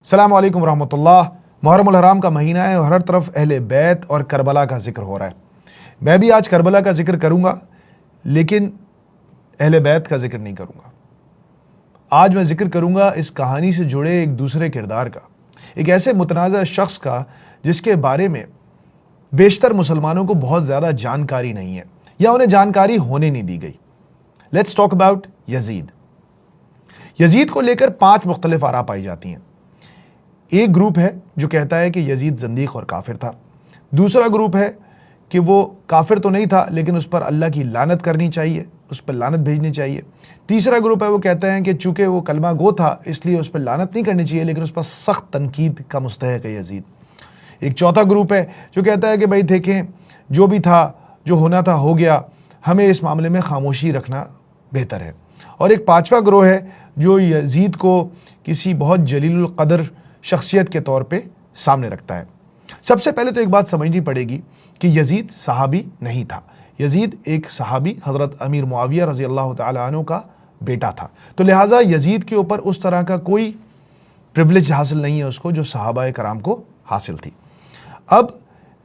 السلام علیکم ورحمۃ اللہ۔ محرم الحرام کا مہینہ ہے اور ہر طرف اہل بیت اور کربلا کا ذکر ہو رہا ہے۔ میں بھی آج کربلا کا ذکر کروں گا لیکن اہل بیت کا ذکر نہیں کروں گا۔ آج میں ذکر کروں گا اس کہانی سے جڑے ایک دوسرے کردار کا، ایک ایسے متنازع شخص کا جس کے بارے میں بیشتر مسلمانوں کو بہت زیادہ جانکاری نہیں ہے یا انہیں جانکاری ہونے نہیں دی گئی۔ لیٹس ٹاک اباؤٹ یزید۔ یزید کو لے کر 5 مختلف آراء پائی جاتی ہیں۔ ایک گروپ ہے جو کہتا ہے کہ یزید زندیق اور کافر تھا۔ دوسرا گروپ ہے کہ وہ کافر تو نہیں تھا لیکن اس پر اللہ کی لعنت کرنی چاہیے، اس پر لعنت بھیجنی چاہیے۔ تیسرا گروپ ہے وہ کہتے ہیں کہ چونکہ وہ کلمہ گو تھا اس لیے اس پر لعنت نہیں کرنی چاہیے لیکن اس پر سخت تنقید کا مستحق ہے یزید۔ ایک چوتھا گروپ ہے جو کہتا ہے کہ بھائی دیکھیں جو بھی تھا، جو ہونا تھا ہو گیا، ہمیں اس معاملے میں خاموشی رکھنا بہتر ہے۔ اور ایک 5واں گروہ ہے جو یزید کو کسی بہت جلیل القدر شخصیت کے طور پہ سامنے رکھتا ہے۔ سب سے پہلے تو ایک بات سمجھنی پڑے گی کہ یزید صحابی نہیں تھا۔ یزید ایک صحابی حضرت امیر معاویہ رضی اللہ تعالی عنہ کا بیٹا تھا، تو لہٰذا یزید کے اوپر اس طرح کا کوئی پریولیج حاصل نہیں ہے اس کو جو صحابہ کرام کو حاصل تھی۔ اب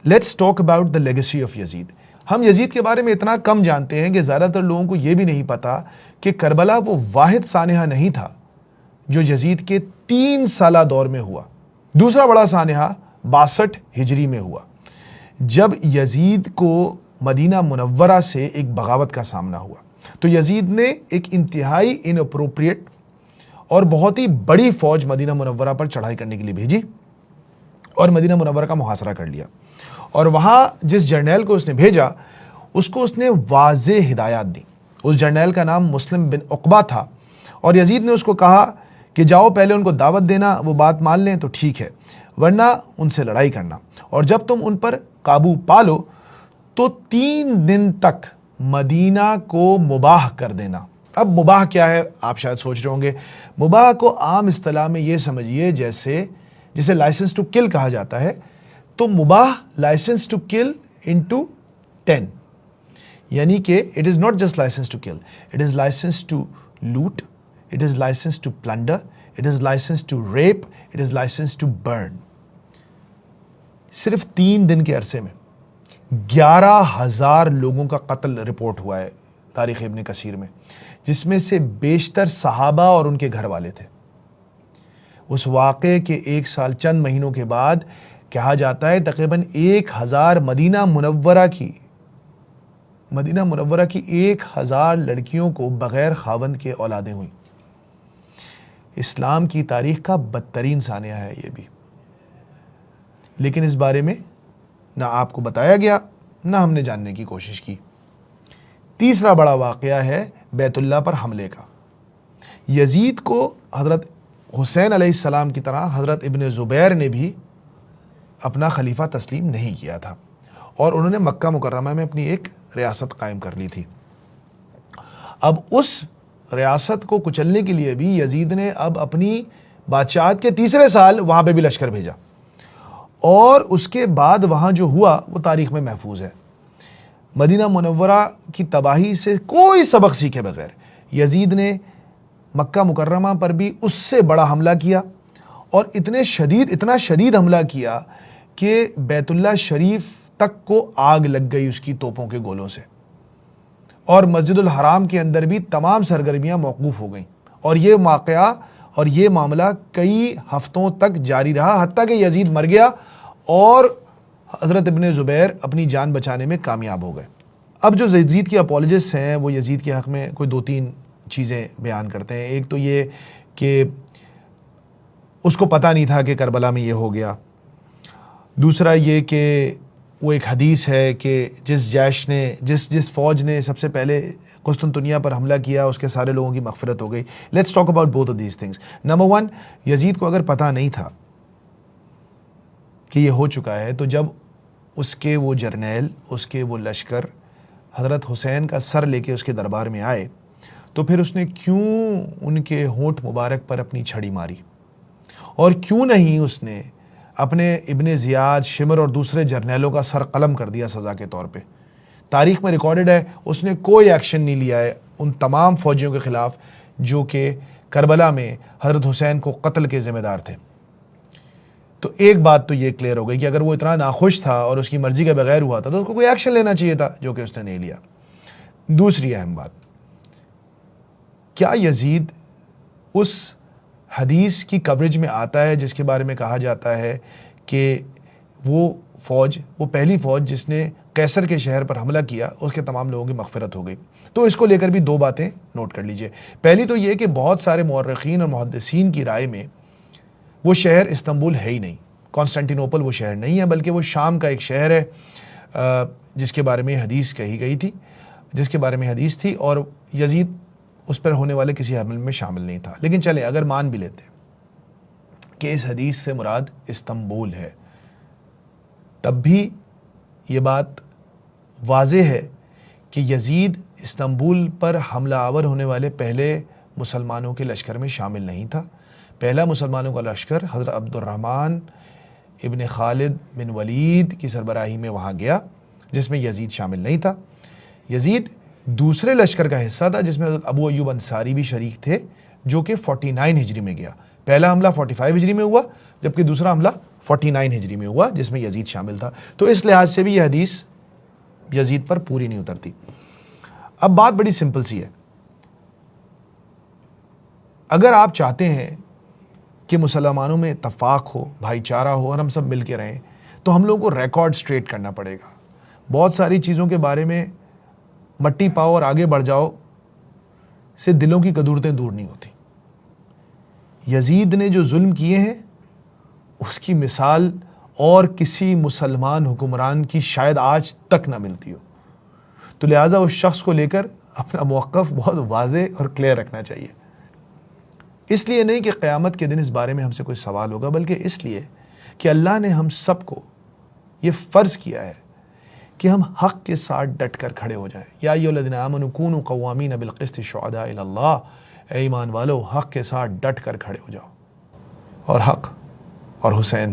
let's talk about the legacy of Yazid. ہم یزید کے بارے میں اتنا کم جانتے ہیں کہ زیادہ تر لوگوں کو یہ بھی نہیں پتا کہ کربلا وہ واحد سانحہ نہیں تھا جو یزید کے 3 سالہ دور میں ہوا۔ دوسرا بڑا سانحہ 62 ہجری میں ہوا جب یزید کو مدینہ منورہ سے ایک بغاوت کا سامنا ہوا، تو یزید نے ایک انتہائی اناپروپریٹ اور بہت ہی بڑی فوج مدینہ منورہ پر چڑھائی کرنے کے لیے بھیجی اور مدینہ منورہ کا محاصرہ کر لیا۔ اور وہاں جس جرنیل کو اس نے بھیجا اس کو اس نے واضح ہدایات دی۔ اس جرنیل کا نام مسلم بن عقبہ تھا اور یزید نے اس کو کہا کہ جاؤ پہلے ان کو دعوت دینا، وہ بات مان لیں تو ٹھیک ہے، ورنہ ان سے لڑائی کرنا، اور جب تم ان پر قابو پالو تو 3 دن تک مدینہ کو مباح کر دینا۔ اب مباح کیا ہے آپ شاید سوچ رہے ہوں گے۔ مباح کو عام اصطلاح میں یہ سمجھیے جسے لائسنس ٹو کل کہا جاتا ہے، تو مباح لائسنس ٹو کل انٹو 10، یعنی کہ it is not just license to kill, it is license to loot, it is license to plunder, it is license to rape, it is license to burn۔ صرف 3 دن کے عرصے میں 11,000 لوگوں کا قتل رپورٹ ہوا ہے تاریخ ابن کثیر میں، جس میں سے بیشتر صحابہ اور ان کے گھر والے تھے۔ اس واقعے کے 1 سال چند مہینوں کے بعد کہا جاتا ہے تقریباً 1000 مدینہ منورہ کی 1000 لڑکیوں کو بغیر خاوند کے اولادیں ہوئیں۔ اسلام کی تاریخ کا بدترین سانحہ ہے یہ بھی، لیکن اس بارے میں نہ آپ کو بتایا گیا نہ ہم نے جاننے کی کوشش کی۔ تیسرا بڑا واقعہ ہے بیت اللہ پر حملے کا۔ یزید کو حضرت حسین علیہ السلام کی طرح حضرت ابن زبیر نے بھی اپنا خلیفہ تسلیم نہیں کیا تھا اور انہوں نے مکہ مکرمہ میں اپنی ایک ریاست قائم کر لی تھی۔ اب اس ریاست کو کچلنے کے لیے بھی یزید نے اب اپنی بادشاہت کے 3رے سال وہاں پہ بھی لشکر بھیجا، اور اس کے بعد وہاں جو ہوا وہ تاریخ میں محفوظ ہے۔ مدینہ منورہ کی تباہی سے کوئی سبق سیکھے بغیر یزید نے مکہ مکرمہ پر بھی اس سے بڑا حملہ کیا، اور اتنا شدید حملہ کیا کہ بیت اللہ شریف تک کو آگ لگ گئی اس کی توپوں کے گولوں سے، اور مسجد الحرام کے اندر بھی تمام سرگرمیاں موقوف ہو گئیں، اور یہ واقعہ اور یہ معاملہ کئی ہفتوں تک جاری رہا، حتیٰ کہ یزید مر گیا اور حضرت ابن زبیر اپنی جان بچانے میں کامیاب ہو گئے۔ اب جو یزید کے اپولوجسٹ ہیں وہ یزید کے حق میں کوئی 2-3 چیزیں بیان کرتے ہیں۔ ایک تو یہ کہ اس کو پتہ نہیں تھا کہ کربلا میں یہ ہو گیا۔ دوسرا یہ کہ وہ ایک حدیث ہے کہ جس فوج نے سب سے پہلے قسطنطنیہ پر حملہ کیا اس کے سارے لوگوں کی مغفرت ہو گئی۔ Let's talk about both of these things. Number 1، یزید کو اگر پتہ نہیں تھا کہ یہ ہو چکا ہے تو جب اس کے وہ جرنیل، اس کے وہ لشکر حضرت حسین کا سر لے کے اس کے دربار میں آئے تو پھر اس نے کیوں ان کے ہونٹ مبارک پر اپنی چھڑی ماری، اور کیوں نہیں اس نے اپنے ابن زیاد، شمر اور دوسرے جرنیلوں کا سر قلم کر دیا سزا کے طور پہ۔ تاریخ میں ریکارڈڈ ہے اس نے کوئی ایکشن نہیں لیا ہے ان تمام فوجیوں کے خلاف جو کہ کربلا میں حضرت حسین کو قتل کے ذمہ دار تھے۔ تو ایک بات تو یہ کلیئر ہو گئی کہ اگر وہ اتنا ناخوش تھا اور اس کی مرضی کے بغیر ہوا تھا تو اس کو کوئی ایکشن لینا چاہیے تھا، جو کہ اس نے نہیں لیا۔ دوسری اہم بات، کیا یزید اس حدیث کی کوریج میں آتا ہے جس کے بارے میں کہا جاتا ہے کہ وہ پہلی فوج جس نے قیصر کے شہر پر حملہ کیا اس کے تمام لوگوں کی مغفرت ہو گئی؟ تو اس کو لے کر بھی دو باتیں نوٹ کر لیجئے۔ پہلی تو یہ کہ بہت سارے مورخین اور محدثین کی رائے میں وہ شہر استنبول ہے ہی نہیں، کانسٹینٹینوپل وہ شہر نہیں ہے، بلکہ وہ شام کا ایک شہر ہے جس کے بارے میں حدیث کہی گئی تھی، جس کے بارے میں حدیث تھی، اور یزید اس پر ہونے والے کسی حملے میں شامل نہیں تھا۔ لیکن چلیں اگر مان بھی لیتے کہ اس حدیث سے مراد استنبول ہے، تب بھی یہ بات واضح ہے کہ یزید استنبول پر حملہ آور ہونے والے پہلے مسلمانوں کے لشکر میں شامل نہیں تھا۔ پہلا مسلمانوں کا لشکر حضرت عبد الرحمن ابن خالد بن ولید کی سربراہی میں وہاں گیا، جس میں یزید شامل نہیں تھا۔ یزید دوسرے لشکر کا حصہ تھا جس میں حضرت ابو ایوب انصاری بھی شریک تھے، جو کہ 49 ہجری میں گیا۔ پہلا حملہ 45 ہجری میں ہوا، جبکہ دوسرا حملہ 49 ہجری میں ہوا جس میں یزید شامل تھا۔ تو اس لحاظ سے بھی یہ حدیث یزید پر پوری نہیں اترتی۔ اب بات بڑی سمپل سی ہے، اگر آپ چاہتے ہیں کہ مسلمانوں میں اتفاق ہو، بھائی چارہ ہو اور ہم سب مل کے رہیں، تو ہم لوگوں کو ریکارڈ سٹریٹ کرنا پڑے گا۔ بہت ساری چیزوں کے بارے میں مٹی پاؤ اور آگے بڑھ جاؤ سے دلوں کی کدورتیں دور نہیں ہوتی۔ یزید نے جو ظلم کیے ہیں اس کی مثال اور کسی مسلمان حکمران کی شاید آج تک نہ ملتی ہو، تو لہٰذا اس شخص کو لے کر اپنا موقف بہت واضح اور کلیئر رکھنا چاہیے۔ اس لیے نہیں کہ قیامت کے دن اس بارے میں ہم سے کوئی سوال ہوگا، بلکہ اس لیے کہ اللہ نے ہم سب کو یہ فرض کیا ہے کہ ہم حق کے ساتھ ڈٹ کر کھڑے ہو جائیں۔ یا ایھا الذین آمنوا کونوا قوامین بالقسط شہداء الی اللہ، اے ایمان والو حق کے ساتھ ڈٹ کر کھڑے ہو جاؤ۔ اور حق اور حسین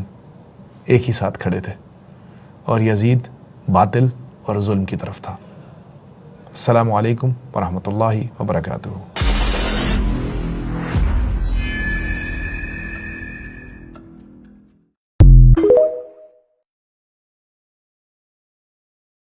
ایک ہی ساتھ کھڑے تھے، اور یزید باطل اور ظلم کی طرف تھا۔ السلام علیکم ورحمۃ اللہ وبرکاتہ۔